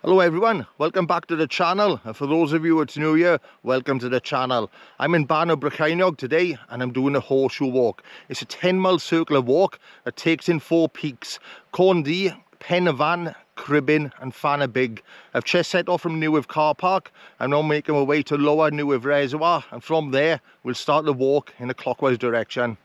Hello everyone, welcome back to the channel, and for those of you that's new here, welcome to the channel. I'm in Bannau Brycheiniog today and I'm doing a horseshoe walk. It's a 10-mile circular walk that takes in 4 peaks: Cairn, Bannau, Cribyn and Ffan Big. I've just set off from Neuadd Car Park. I'm now making my way to lower Neuadd Reservoir, and from there we'll start the walk in a clockwise direction.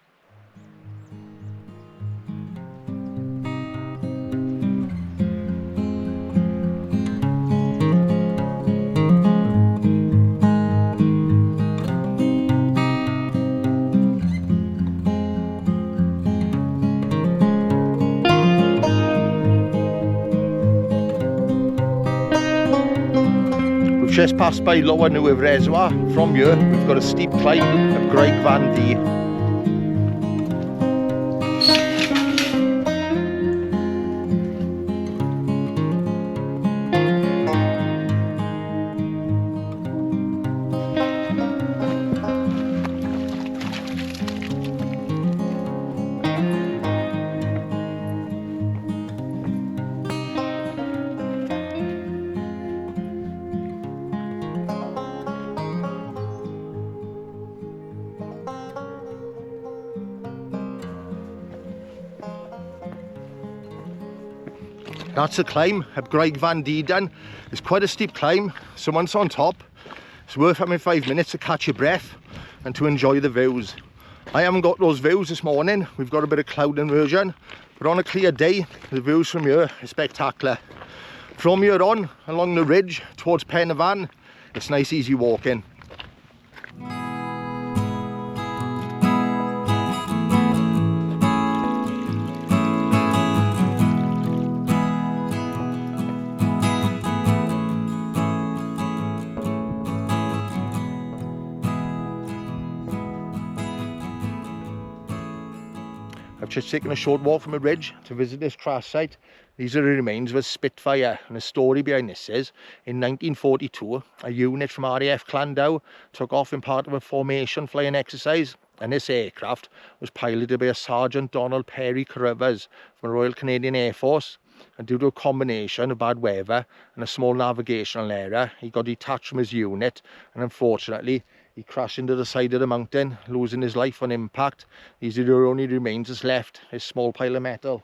Just passed by lower Neuadd Reservoir. From here we've got a steep climb at Graig Fan Ddu. That's the climb up Graig Fan Ddu done. It's quite a steep climb, so once on top, it's worth having 5 minutes to catch your breath and to enjoy the views. I haven't got those views this morning. We've got a bit of cloud inversion, but on a clear day, the views from here are spectacular. From here on, along the ridge towards Bannau, it's nice easy walking. I've just taken a short walk from a ridge to visit this crash site. These are the remains of a Spitfire, and the story behind this is, in 1942, a unit from RAF Clan Ddu took off in part of a formation flying exercise, and this aircraft was piloted by a Sergeant Donald Perry Carruthers from the Royal Canadian Air Force. And due to a combination of bad weather and a small navigational error, he got detached from his unit, and unfortunately he crashed into the side of the mountain, losing his life on impact. These are the only remains that's left, this small pile of metal.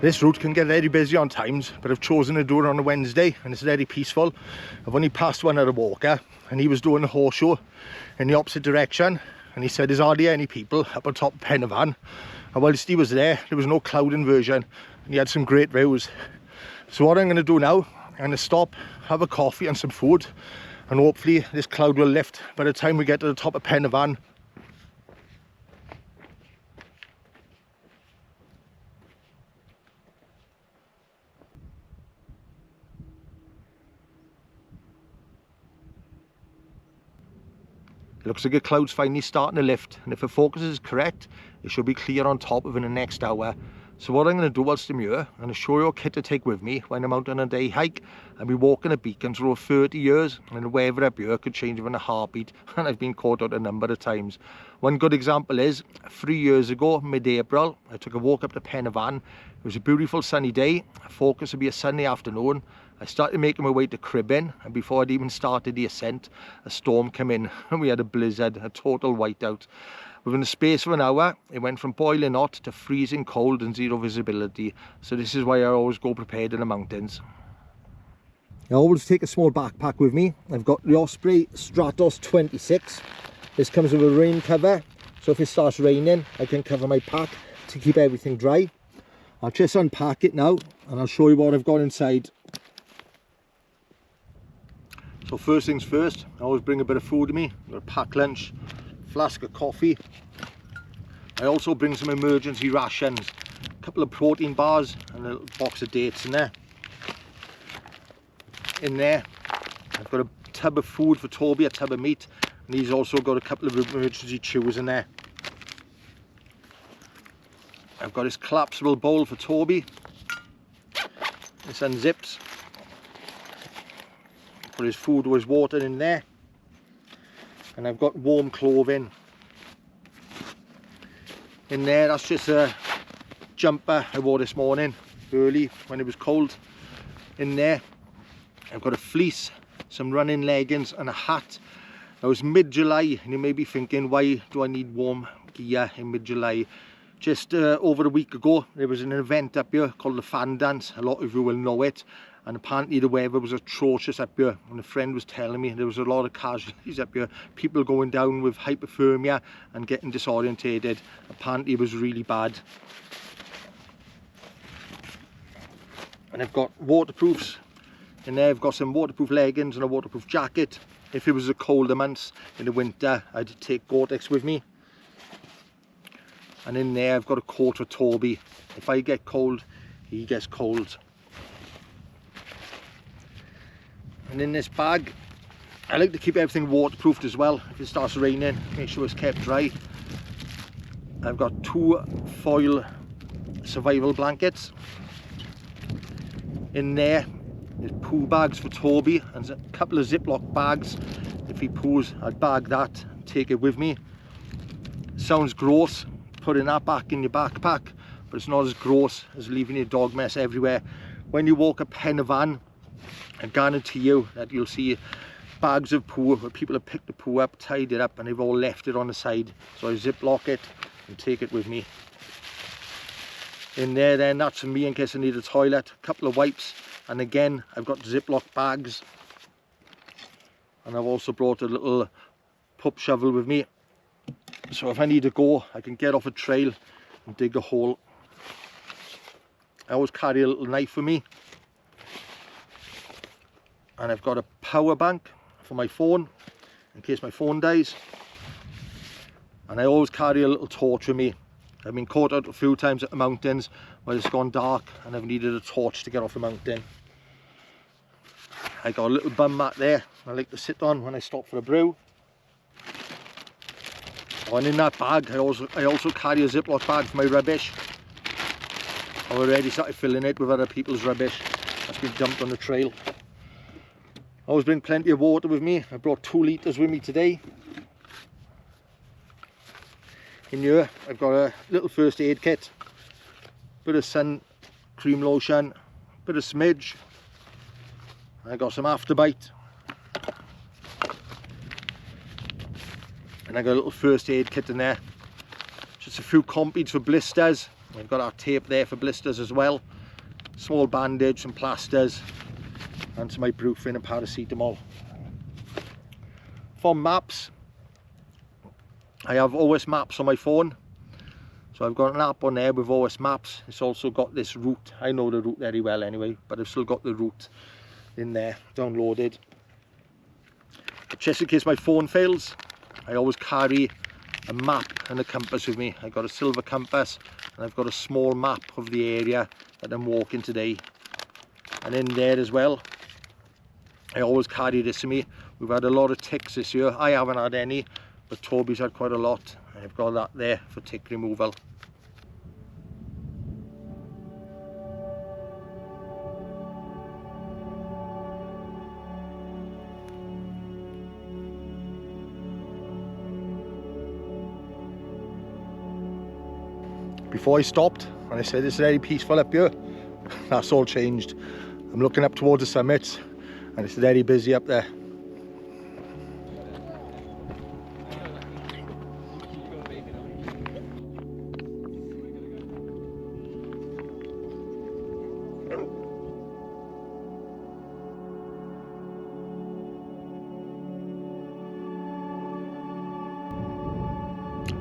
This route can get very busy on times, but I've chosen to do it on a Wednesday and it's very peaceful. I've only passed one other walker and he was doing a horseshoe in the opposite direction, and he said there's hardly any people up on top of Bannau, and whilst he was there was no cloud inversion and he had some great views. So what I'm going to do now, I'm going to stop, have a coffee and some food, and hopefully this cloud will lift by the time we get to the top of Bannau. It looks like the cloud's finally starting to lift, and if the focus is correct, it should be clear on top within the next hour. So what I'm going to do whilst I'm here, I'm going to show you a kit to take with me when I'm out on a day hike. I'll be walking a beacon for over 30 years, and the weather up here could change within a heartbeat, and I've been caught out a number of times. One good example is 3 years ago, mid-April, I took a walk up to Bannau. It was a beautiful sunny day. Focus would be a Sunday afternoon. I started making my way to Cribyn, and before I'd even started the ascent, a storm came in and we had a blizzard, a total whiteout. Within the space of an hour, it went from boiling hot to freezing cold and zero visibility. So this is why I always go prepared in the mountains. I always take a small backpack with me. I've got the Osprey Stratos 26. This comes with a rain cover, so if it starts raining, I can cover my pack to keep everything dry. I'll just unpack it now and I'll show you what I've got inside. So first things first, I always bring a bit of food with me. I've got a packed lunch, flask of coffee. I also bring some emergency rations, a couple of protein bars and a little box of dates in there. In there, I've got a tub of food for Toby, a tub of meat, and he's also got a couple of emergency chews in there. I've got his collapsible bowl for Toby. This unzips. Put his food or his water in there. And I've got warm clothing. In there, that's just a jumper I wore this morning, early when it was cold. In there, I've got a fleece, some running leggings and a hat. Now it's mid-July and you may be thinking, why do I need warm gear in mid-July? Just over a week ago, there was an event up here called the Fan Dance. A lot of you will know it. And apparently the weather was atrocious up here. And a friend was telling me there was a lot of casualties up here. People going down with hypothermia and getting disorientated. Apparently it was really bad. And I've got waterproofs. In there I've got some waterproof leggings and a waterproof jacket. If it was the colder months in the winter, I'd take Gore-Tex with me. And in there I've got a coat for Toby. If I get cold, he gets cold. And in this bag, I like to keep everything waterproofed as well. If it starts raining, make sure it's kept dry. I've got 2 foil survival blankets. In there, there's poo bags for Toby and a couple of Ziploc bags. If he poos, I'd bag that and take it with me. Sounds gross, putting that back in your backpack, but it's not as gross as leaving your dog mess everywhere. When you walk a pen van, I guarantee you that you'll see bags of poo where people have picked the poo up, tied it up, and they've all left it on the side. So I ziplock it and take it with me. In there then, that's for me in case I need a toilet, a couple of wipes, and again I've got Ziploc bags. And I've also brought a little pup shovel with me. So if I need to go, I can get off a trail and dig a hole. I always carry a little knife with me. And I've got a power bank for my phone, in case my phone dies. And I always carry a little torch with me. I've been caught out a few times at the mountains where it's gone dark and I've needed a torch to get off the mountain. I got a little bum mat there I like to sit on when I stop for a brew. And in that bag, I also carry a Ziploc bag for my rubbish. I've already started filling it with other people's rubbish that's been dumped on the trail. I always bring plenty of water with me. I brought 2 litres with me today. In here, I've got a little first aid kit, bit of sun cream lotion, bit of smidge. I got some Afterbite. And I got a little first aid kit in there. Just a few compies for blisters. I've got our tape there for blisters as well. Small bandage, some plasters, and some ibuprofen and paracetamol. For maps, I have OS Maps on my phone. So I've got an app on there with OS Maps. It's also got this route. I know the route very well anyway, but I've still got the route in there downloaded. Just in case my phone fails, I always carry a map and a compass with me. I've got a silver compass and I've got a small map of the area that I'm walking today. And in there as well, I always carry this with me. We've had a lot of ticks this year. I haven't had any, but Toby's had quite a lot. I've got that there for tick removal. Before I stopped and I said it's very peaceful up here, that's all changed. I'm looking up towards the summits and it's very busy up there.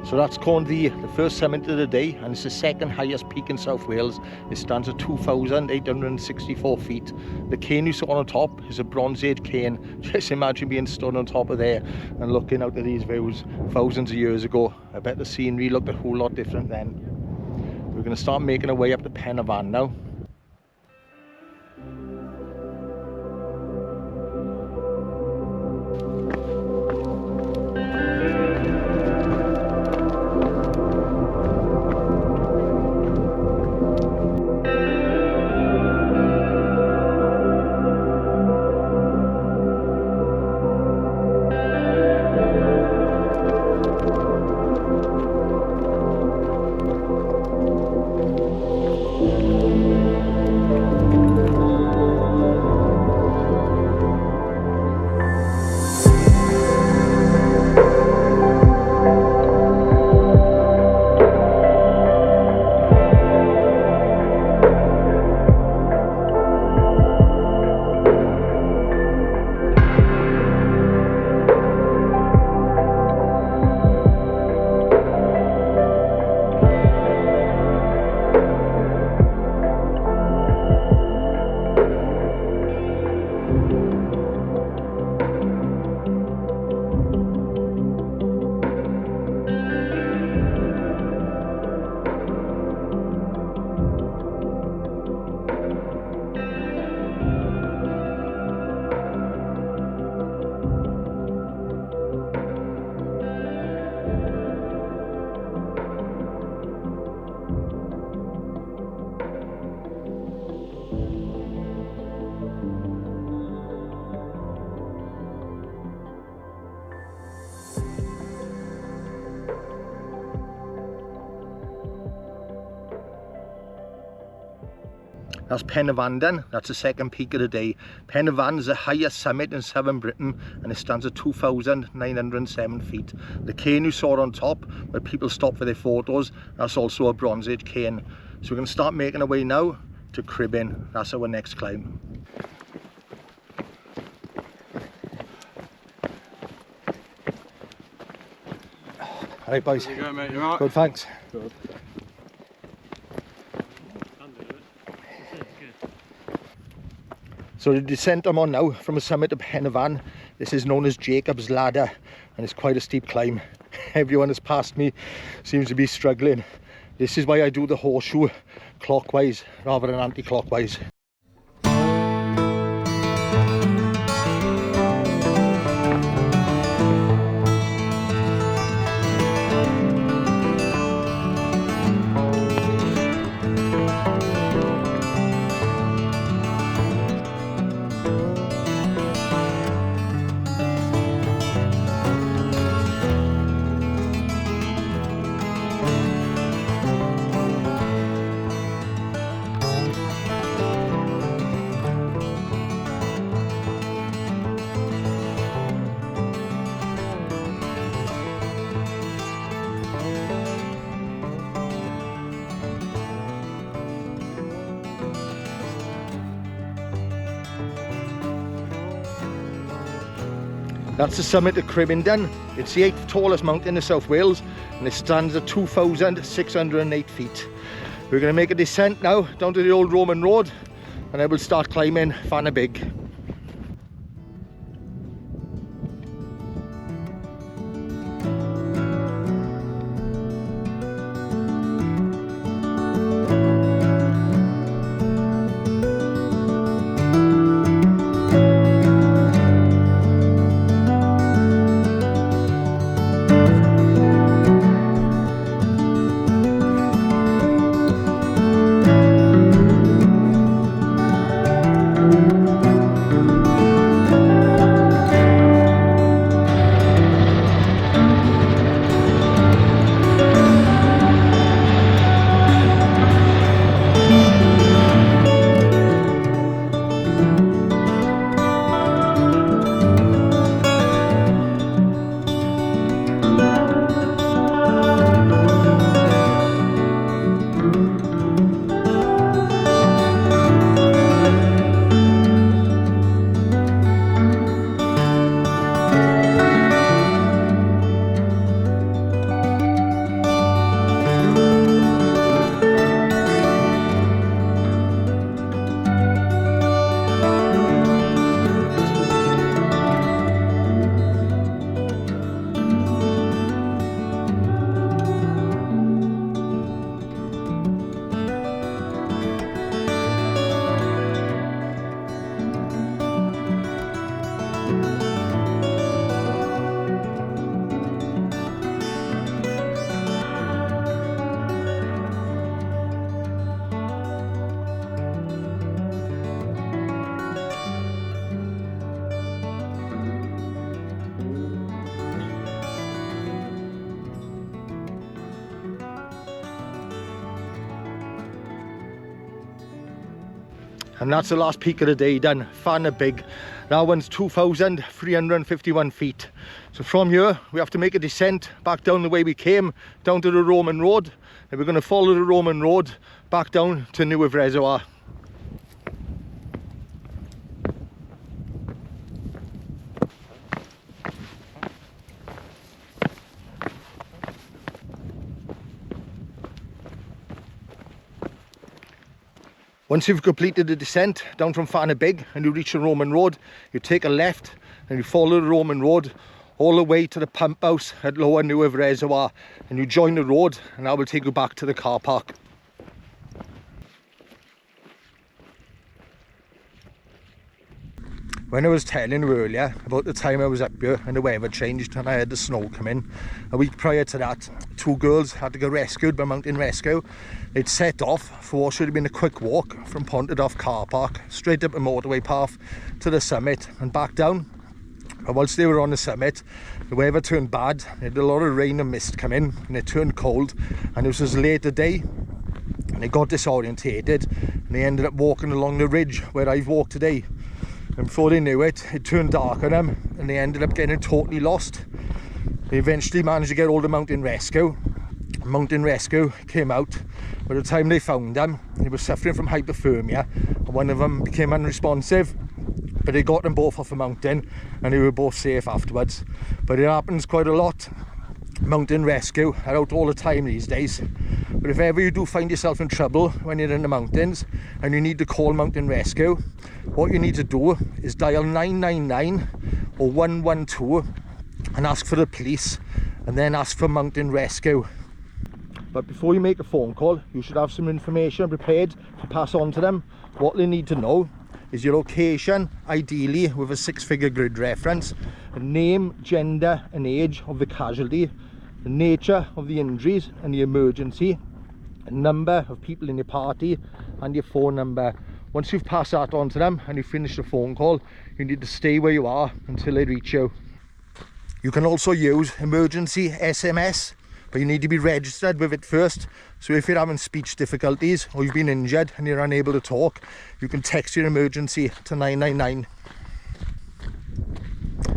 So that's called the first summit of the day, and it's the second highest peak in South Wales. It stands at 2,864 feet. The cairn you saw on the top is a Bronze Age cairn. Just imagine being stood on top of there and looking out at these views thousands of years ago. I bet the scenery looked a whole lot different then. We're going to start making our way up to Bannau now. That's Bannau then. That's the second peak of the day. Bannau is the highest summit in southern Britain, and it stands at 2,907 feet. The cairn you saw on top, where people stop for their photos, that's also a Bronze Age cairn. So we're going to start making our way now to Cribyn. That's our next climb. Alright boys. How you going, mate? You alright? Good, thanks. Good. So the descent I'm on now from the summit of Bannau, this is known as Jacob's Ladder, and it's quite a steep climb. Everyone that's passed me seems to be struggling. This is why I do the horseshoe clockwise rather than anti-clockwise. That's the summit of Cribyn then. It's the 8th tallest mountain in South Wales, and it stands at 2,608 feet. We're going to make a descent now down to the old Roman road, and then we'll start climbing Fan Big. And that's the last peak of the day done, Ffan Big. That one's 2,351 feet. So from here, we have to make a descent back down the way we came, down to the Roman road. And we're going to follow the Roman road back down to Neuadd Reservoir. Once you've completed the descent down from Ffan Big and you reach the Roman road, you take a left and you follow the Roman road all the way to the pump house at Lower Neuadd Reservoir, and you join the road and I will take you back to the car park. When I was telling you earlier about the time I was up here and the weather changed and I had the snow come in, a week prior to that, 2 girls had to get rescued by Mountain Rescue. They'd set off for what should have been a quick walk from Neuadd Car Park, straight up the motorway path to the summit and back down. And whilst they were on the summit, the weather turned bad. They had a lot of rain and mist come in and it turned cold, and it was as late a day and they got disorientated and they ended up walking along the ridge where I've walked today. And before they knew it, it turned dark on them and they ended up getting totally lost. They eventually managed to get hold of Mountain Rescue. Mountain Rescue came out. By the time they found them, they were suffering from hypothermia and one of them became unresponsive. But they got them both off the mountain and they were both safe afterwards. But it happens quite a lot. Mountain Rescue are out all the time these days. But if ever you do find yourself in trouble when you're in the mountains and you need to call Mountain Rescue, what you need to do is dial 999 or 112 and ask for the police, and then ask for Mountain Rescue. But before you make a phone call, you should have some information prepared to pass on to them. What they need to know is your location, ideally with a 6-figure grid reference, the name, gender and age of the casualty, the nature of the injuries and the emergency, a number of people in your party and your phone number. Once you've passed that on to them and you finish the phone call, you need to stay where you are until they reach you. You can also use emergency SMS, but you need to be registered with it first. So if you're having speech difficulties or you've been injured and you're unable to talk, you can text your emergency to 999.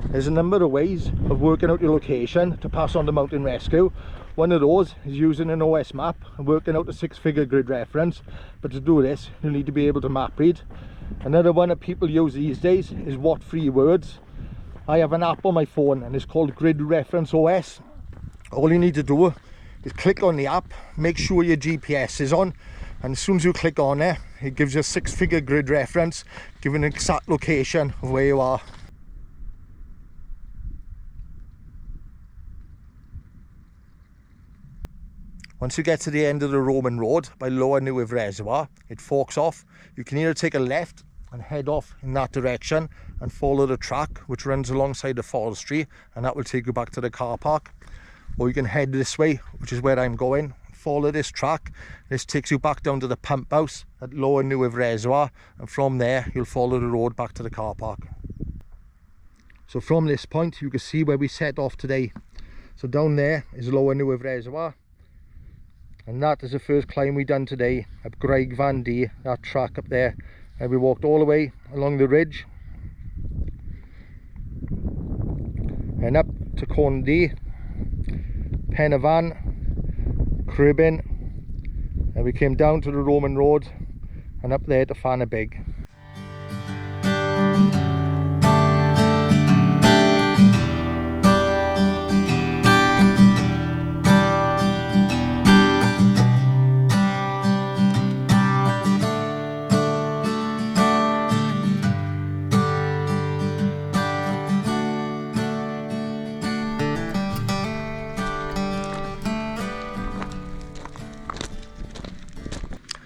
There's a number of ways of working out your location to pass on to Mountain Rescue. One of those is using an OS map and working out a 6-figure grid reference. But to do this, you need to be able to map read. Another one that people use these days is What 3 Words. I have an app on my phone and it's called Grid Reference OS. All you need to do is click on the app, make sure your GPS is on, and as soon as you click on it, it gives you a 6-figure grid reference, giving an exact location of where you are. Once you get to the end of the Roman road by Lower Neuadd Reservoir, it forks off. You can either take a left and head off in that direction and follow the track which runs alongside the forestry, and that will take you back to the car park. Or you can head this way, which is where I'm going. Follow this track. This takes you back down to the pump house at Lower Neuadd Reservoir, and from there you'll follow the road back to the car park. So from this point you can see where we set off today. So down there is Lower Neuadd Reservoir, and that is the first climb we done today up Graig Fan Ddu, that track up there. And we walked all the way along the ridge and up to Cairn, Penavon, Cribyn, and we came down to the Roman road and up there to Ffan Big.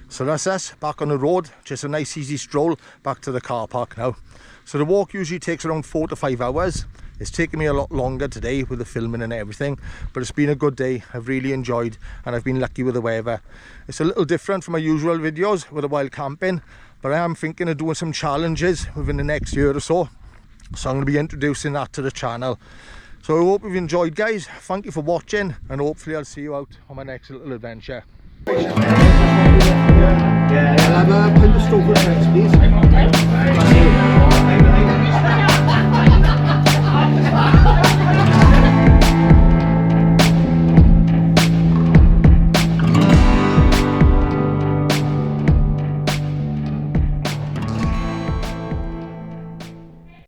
So that's us back on the road, just a nice easy stroll back to the car park now. So the walk usually takes around 4 to 5 hours. It's taken me a lot longer today with the filming and everything, but it's been a good day. I've really enjoyed and I've been lucky with the weather. It's a little different from my usual videos with the wild camping, but I am thinking of doing some challenges within the next year or so. So I'm going to be introducing that to the channel. So I hope you've enjoyed, guys. Thank you for watching, and hopefully I'll see you out on my next little adventure. Yeah.